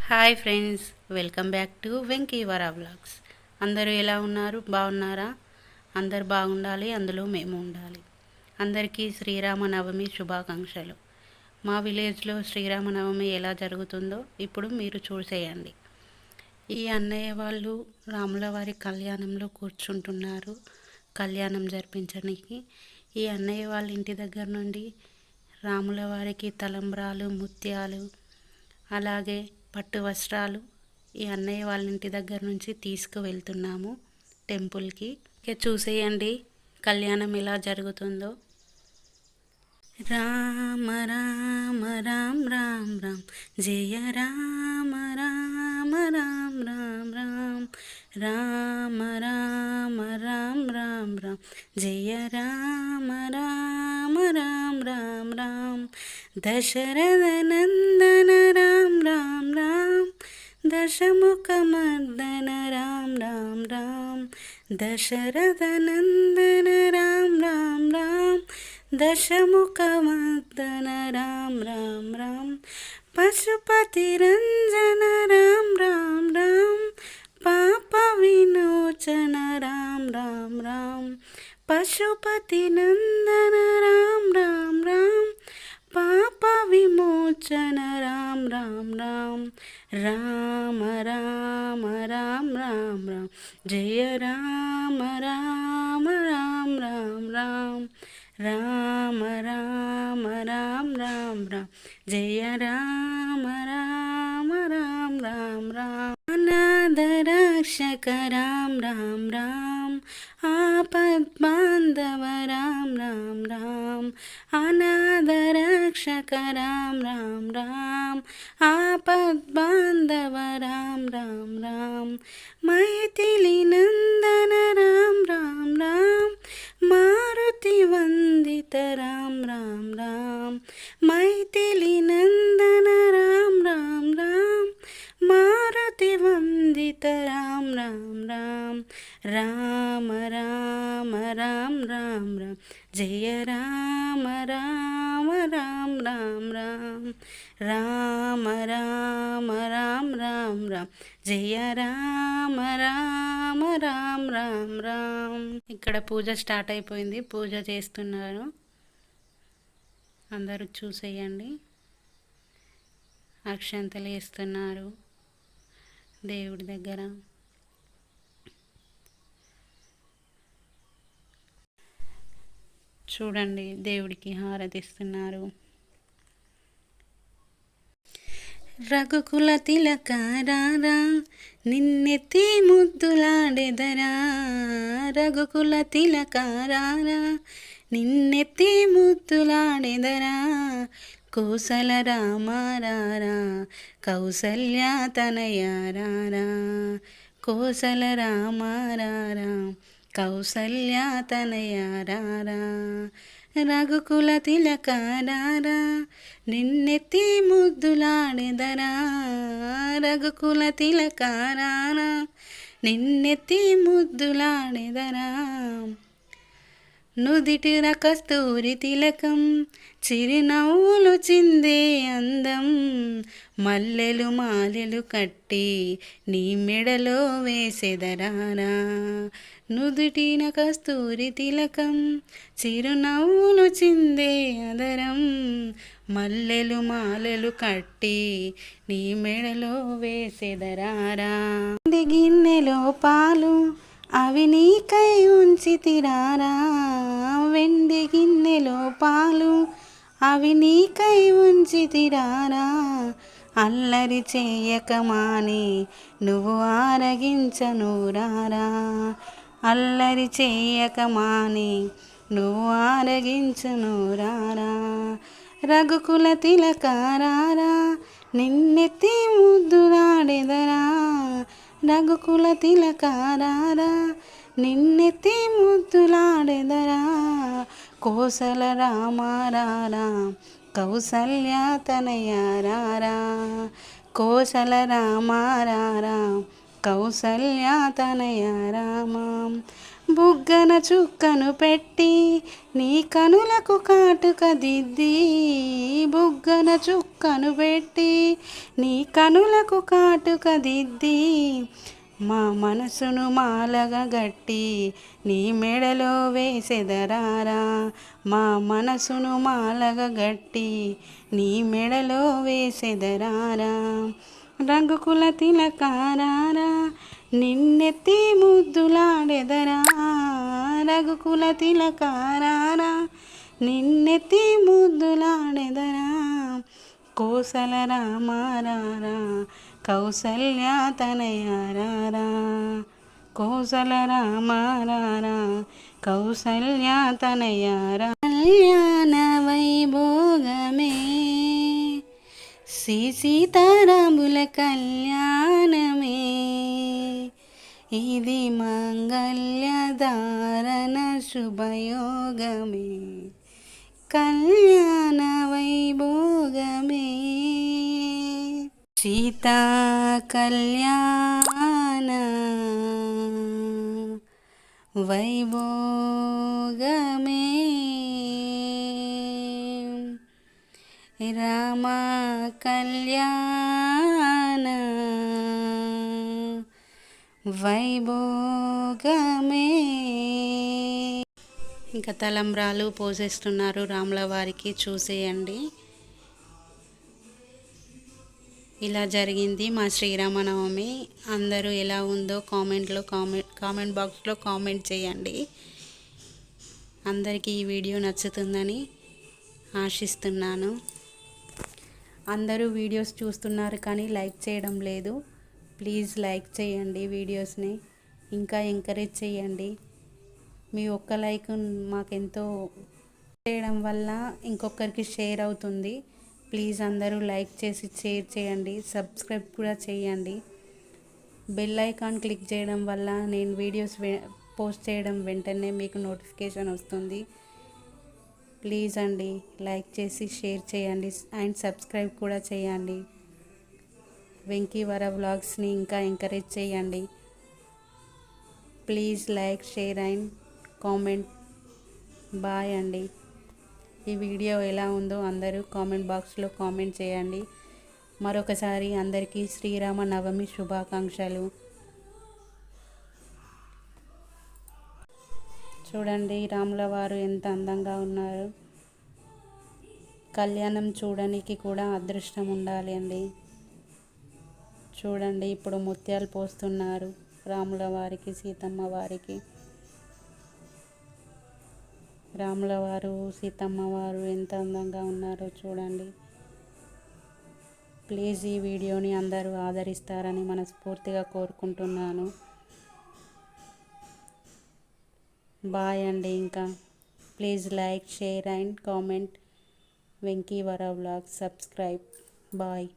Hi friends, welcome back to Venkivara vlogs. అందరూ ఎలా ఉన్నారు? బాగున్నారా? అందరు బాగుండాలి, అందులో మేము ఉండాలి. అందరికీ శ్రీరామనవమి శుభాకాంక్షలు. మా విలేజ్లో శ్రీరామనవమి ఎలా జరుగుతుందో ఇప్పుడు మీరు చూసేయండి. ఈ అన్నయ్య వాళ్ళు రాముల వారి కళ్యాణంలో కూర్చుంటున్నారు కళ్యాణం జరిపించడానికి. ఈ అన్నయ్య వాళ్ళ ఇంటి దగ్గర నుండి రాముల వారికి తలంబ్రాలు, ముత్యాలు, అలాగే పట్టు వస్త్రాలు ఈ అన్నయ్య వాళ్ళ ఇంటి దగ్గర నుంచి తీసుకువెళ్తున్నాము టెంపుల్కి. ఇక చూసేయండి కళ్యాణం ఎలా జరుగుతుందో. రామ రామ రామ రామ రామ జయ రామ రామ రామ రామ రామ రామ రామ రామ రామ రామ జయ రామ రామ రామ రామ రామ దశరథ నందన రామ రామ రామ దశముఖమర్దన రామ రామ రామ దశరథ నందన రామ రామ రామ దశముఖమర్దన రామ రామ రామ పశుపతి రంజన రామ రామ రామ పాప విమోచన రామ రామ రామ పశుపతి నందన రామ రామ రామ పాప విమోచన రామ రామ రామ రామ రామ రామ రామ రామ జయ రామ రామ రామ రామ రామ రామ రామ రామ రామ రామ జయ రామ రామ రామ రామ రామ అనాథ రక్షక రామ రామ రామ ఆపద్బాంధవ రామ రామ రామ అనాథ రక్షక రామ రామ రామ ఆపద్బాంధవ రామ రామ రామ మైథిలి నందన రామ రామ రామ మారుతి వందిత రామ రామ రామ మైథిలి నందన రామ రామ రామ మారుతి వందిత రామ రామ రామ రామ రామ రామ రామ రామ జయ రామ రామ రామ రామ రామ రామ రామ రామ రామ జయ రామ రామ రామ రామ రామ. ఇక్కడ పూజ స్టార్ట్ అయిపోయింది, పూజ చేస్తున్నారు, అందరూ చూసేయండి. అక్షంతలు వేస్తున్నారు దేవుడి దగ్గర. చూడండి దేవుడికి హారతి ఇస్తున్నారు. రఘుకుల తిలక రారా నిన్నెత్తి ముద్దులాడెదరా రఘుకుల తిలక రారా నిన్నెత్తి ముద్దులాడెదరా కోసల రామ రారా కౌసల్య తనయ రారా కోసల రామ రారా కౌసల్య తనయ రారా రఘుకుల తిలక రారా నిన్నెత్తి ముద్దులాడెదరా రఘుకుల తిలక రారా నిన్నెత్తి ముద్దులాడెదరా నుదిటిన కస్తూరి తిలకం చిరునవ్వులు చిందే అందం మల్లెలు మాలెలు కట్టి నీ మెడలో వేసెదరారా నుదుటిన కస్తూరి తిలకం చిరునవ్వులు చిందే అదరం మల్లెలు మాలెలు కట్టి నీ మెడలో వేసెదరారా గిన్నెలో పాలు అవి నీకై ఉంచితిరారా వెండి గిన్నెలో పాలు అవి నీకై ఉంచితిరారా అల్లరి చేయక మాని నువ్వు ఆరగించను రారా అల్లరి చేయక మాని నువ్వు ఆరగించను రారా రఘుకుల తిలక రారా నిన్నెత్తి ముద్దులాడెదరా రఘుకుల తిలక రారా నిన్నెత్తి ముద్దులాడెదరా కోసల రామ రారా కౌసల్య తనయ రారా కోసల రామ రారా కౌసల్య తనయ రామ బుగ్గన చుక్కను పెట్టి నీ కనులకు కాటుక దిద్ది, బుగ్గన చుక్కను పెట్టి నీ కనులకు కాటుక దిద్ది, మా మనసును మాలగా గట్టి నీ మెడలో వేసెదరారా, మా మనసును మాలగా గట్టి నీ మెడలో వేసెదరారా, రంగుకుల తిలకారారా నిన్నెత్తి ముద్దులాడెదరా, రఘుకుల తిలకారారా నిన్నెత్తి ముద్దులాడెదరా, కోసల రామారారా కౌసల్య తనయారారా, కోసల రామారారా కౌసల్య తనయారా, కళ్యాణ వైభోగమే శ్రీ సీతారాముల కళ్యాణమే, ఇది మంగళ్యధారణ శుభయోగమే, కళ్యాణ వైభోగమే, సీతా కళ్యాణ వైభోగమే, రామ కళ్యాణ వైభోగమే. ఇంకా తలంబ్రాలు పోసేస్తున్నారు రాముల వారికి, చూసేయండి. ఇలా జరిగింది మా శ్రీరామనవమి. అందరూ ఎలా ఉందో కామెంట్ బాక్స్లో కామెంట్ చేయండి. అందరికీ ఈ వీడియో నచ్చుతుందని ఆశిస్తున్నాను. అందరూ వీడియోస్ చూస్తున్నారు కానీ లైక్ చేయడం లేదు. ప్లీజ్ లైక్ చేయండి వీడియోస్ని, ఇంకా ఎంకరేజ్ చేయండి. మీ ఒక్క లైక్ మాకెంతో చేయడం వల్ల ఇంకొకరికి షేర్ అవుతుంది. ప్లీజ్ అందరూ లైక్ చేసి షేర్ చేయండి, సబ్స్క్రైబ్ కూడా చేయండి. బెల్ ఐకాన్ క్లిక్ చేయడం వల్ల నేను వీడియోస్ పోస్ట్ చేయడం వెంటనే మీకు నోటిఫికేషన్ వస్తుంది. ప్లీజ్ అండి లైక్ చేసి షేర్ చేయండి అండ్ సబ్స్క్రైబ్ కూడా చేయండి. వెంకీ వర వ్లాగ్స్ని ఇంకా ఎంకరేజ్ చేయండి. Please like, share and comment. Bye అండి. ఈ వీడియో ఎలా ఉందో అందరూ కామెంట్ బాక్స్లో కామెంట్ చేయండి. మరొకసారి అందరికీ శ్రీరామ నవమి శుభాకాంక్షలు. చూడండి రాముల వారు ఎంత అందంగా ఉన్నారు. కళ్యాణం చూడడానికి కూడా అదృష్టం ఉండాలి అండి. చూడండి ఇప్పుడు ముత్యాలు పోస్తున్నారు రాముల వారికి, సీతమ్మ వారికి. రాముల వారు, సీతమ్మ వారు ఎంత అందంగా ఉన్నారో చూడండి. ప్లీజ్ ఈ వీడియోని అందరూ ఆదరిస్తారని మనస్ఫూర్తిగా కోరుకుంటున్నాను. బాయ్ అండి. ఇంకా please like, share and comment. Venky వర వ్లాగ్స్, సబ్స్క్రైబ్. బాయ్.